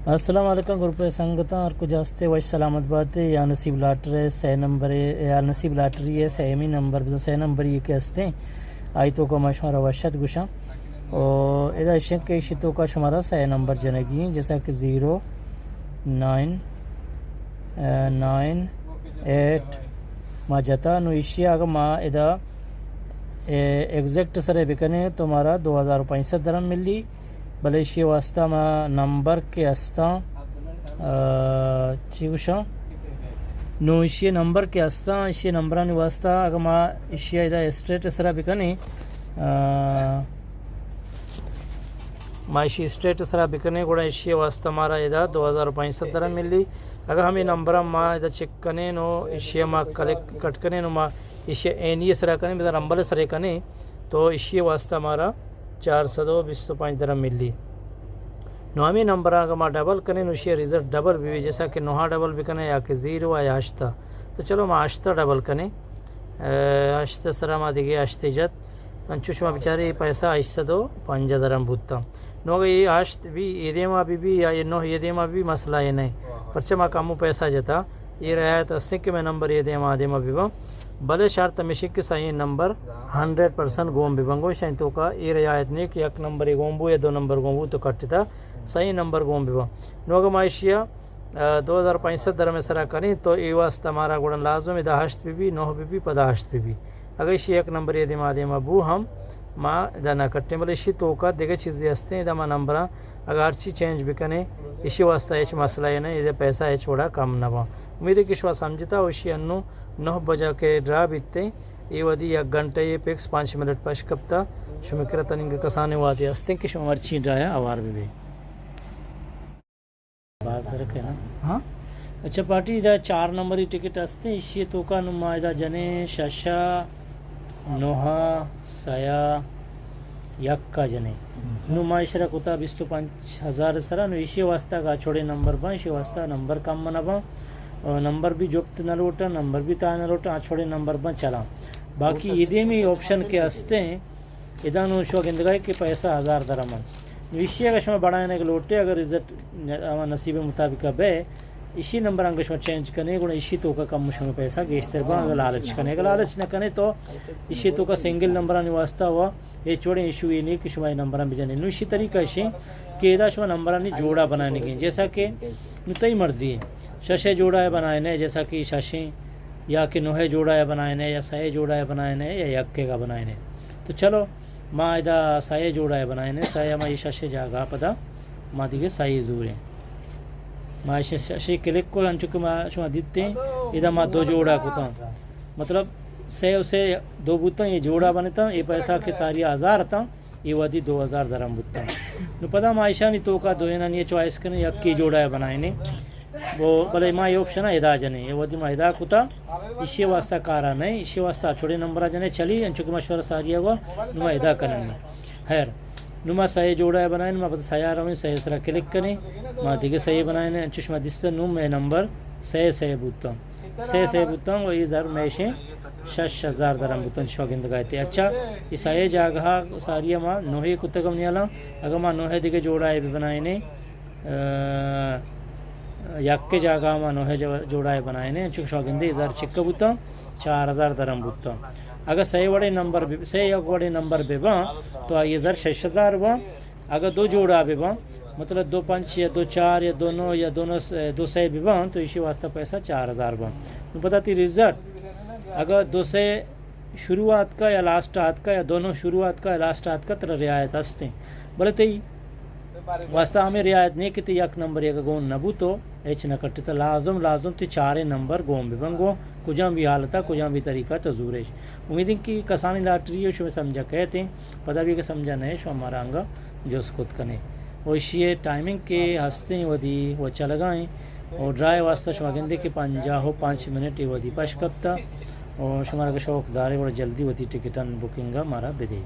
السلام علیکم گروپ سنگتا اور کچھ ہستے وش سلامت بات یا نصیب لاٹر سہ نمبر یا نصیب لاٹری ہے سہمی نمبر سہ نمبر یہ کے ہستے آئی تو کا مشورہ وشت گشا اور ادا شک کے شتوں کا شمارہ سہ نمبر جنگی جیسا کہ 0 9 9 8 ما جتا نو اشیا اگر ما ادا ایگزیکٹ سرے بکنے تو ہمارا 2065 درہم ملی بلے اشی واسطہ ما نمبر کے ہستا ٹھیکشا نو اشی نمبر کے ہستا اشی نمبرانی واسطہ اگر ما اشی ادا اسٹریٹ سرا بکنے ما اشی اسٹریٹ سرا بکنے گوڑا اشی واسطہ ہمارا ادا 2065 درہم ملی اگر ہمیں نمبر ما ادا چیک کنے نو اشی ما کٹ کنے نو ما اشی اینی سرا کنے بدا نمبر سرے کنے تو اشی واسطہ ہمارا 425 درہم ملی نو ہمیں نمبر اگر ما ڈبل کنے نو اشی ریزلٹ ڈبل بھی جیسا کہ نوہا ڈبل بھی کنے یا کہ 0 یا آشتا تو چلو ما آشتا ڈبل کنے آشتا سرا ما دیگے آشتے جت انچوش ما بچاری پیسہ آشتا دو 5 درہم بودتا نو اگر یہ آشت بھی یہ دیما بھی یا یہ نو یہ دیما بھی مسئلہ یہ نہیں پرچہ ما کامو پیسہ جتا یہ رعایت اسنے کہ میں نمبر یہ دیما بھی با بلے شرط مشک کے صحیح نمبر 100% گوم بھی بنگو شاین تو کا یہ رعایت نہیں کہ ایک نمبر گوم بو یا 2 نمبر گوم بو تو کٹتا صحیح نمبر گوم بھی با نو اگر معاشیہ 2065 درہم سرا کریں تو یہ واسطہ ہمارا گوڑن لازم ادا ہشت بھی 9 بھی پدا ہشت بھی اگر اسی ایک نمبر یہ دیما بو ہم ما ادا نہ کٹیں بلے اسی تو کا دیگے چیزیں ہستے ہیں ادا ما نمبر اگر ہر چیز چینج بھی کنے اسی واسطہ ایچ مسئلہ یہ نہیں یہ پیسہ ایچ وڑا کم نہ با امید ہے کہ شوا سمجھتا اسی انو 9 بجا کے ڈرا بیتے یہ ودی 1 گھنٹہ یہ پیکس 5 منٹ پش کپتا شمکرہ تنگ کسانے واتے ہستے ہیں کہ شما مرچی ڈرایا آوار بھی باز درکے ہاں اچھا پارٹی دا 4 نمبری ٹکٹ ہستے ہیں اسی تو کا نمائدہ جنے ششا نوہا سیا یک کا جنے نمائش رکھتا 25,000 سرا نو اسی واسطہ کا چھوڑے نمبر با اسی واسطہ نمبر کم منا با نمبر بھی جبت نہ لوٹا نمبر بھی تا نہ لوٹا چھوڑے نمبر با چلا باقی یہ میں آپشن کے ہستے ہیں ادا نو شو گندگائی کے پیسہ 1000 درہم ویشی اگر شما بڑھانے کے لوٹے اگر عزت نصیب مطابق بے اسی نمبر انگ شما چینج کرنے گوڑا اسی تو کا کم شما پیسہ گیشتر با اگر لالچ کرنے اگر لالچ نہ کرنے تو اسی تو کا سنگل نمبرانی واسطہ ہوا یہ چھوڑیں ایشو یہ نہیں کہ شما نمبران بجانے نو اسی طریقہ اسی کہ ادا شما نمبرانی جوڑا بنانے گئے جیسا کہ نتائی مرضی ہے ششے جوڑا ہے بنائے جیسا کہ ششیں یا کہ نوہے جوڑا ہے بنائے یا سائے جوڑا ہے بنائے یا یکے کا بنائے تو چلو ما ادا سائے جوڑا ہے بنائے سائے ما یہ ششے جاگا پدا ما دیگے سائے زوریں ما ششے کلک کو انچو کہ ما شما دیتے ہیں ادا ما 2 جوڑا کتا مطلب سے اسے 2 بوتا یہ جوڑا بنتا یہ پیسہ کے ساری 1000 تا یہ ودی 2000 درہم بوتا نو پدا ما ایشا نہیں تو کا دوینا نہیں چوائس کرنے یک کی جوڑا ہے بنائے وہ بلے ما یہ آپشن ادا جنے یہ ودی ما ادا کتا اسی واسطہ کارا نہیں اسی واسطہ چھوڑے نمبر جنے چلی انچو کہ مشورہ ساریا ہوا نو ما ادا کرنے خیر نو ما صحیح جوڑا ہے بنائے ما پتہ سیاہ رویں صحیح سرا کلک کریں ما دیگے صحیح بنائے انچوش ما دستا نو میں نمبر صحیح بوتا صحیح بوتا وہ یہ ضرور میشیں 6000 درہم بوتا شوگند گئے تھے اچھا یہ صحیح جاگہ ساریا ما نوہی کتگم نیالا اگر ما نوہے دیگے جوڑا ہے بھی بنائے یک کے جاگہ ما نوہے جوڑا ہے بنائے انچوش شوگندے ادھر چکا بوتا 4000 درہم بوتا اگر صحیح وڑے نمبر بھی صحیح یک وڑے نمبر بھی با تو یہ ادھر 6000 با اگر 2 جوڑا بھی با مطلب 2 5 یا 2 4 یا 2 9 یا 2 صحیح بھی با تو اسی واسطہ پیسہ 4000 با تو پتہ تی رزلٹ اگر 2 سے شروعات کا یا لاسٹ آت کا یا دونوں شروعات کا یا لاسٹ آت کا تر رعایت ہستے بلے تی واسطہ ہمیں رعایت نہیں کہ تی یک نمبر یک گون نبو تو ایچ نہ کٹی تو لازم تی 4 نمبر گون بھی بنگو کجاں بھی حالتا کجاں بھی طریقہ تو زورش امید کہ کسانی لاٹری ہے شو میں سمجھا کہتے ہیں پتہ بھی کہ سمجھا نہیں شو ہمارا آنگا جو اس خود کنے وہ اسی ٹائمنگ کے ہستے ہیں ودی وہ چل گائیں اور ڈرائے واسطہ شما گندے کہ 5 منٹ ودی پش کپتا اور شمارا کا شوق دارے اور جلدی ودی ٹکٹن بکنگا مارا بدے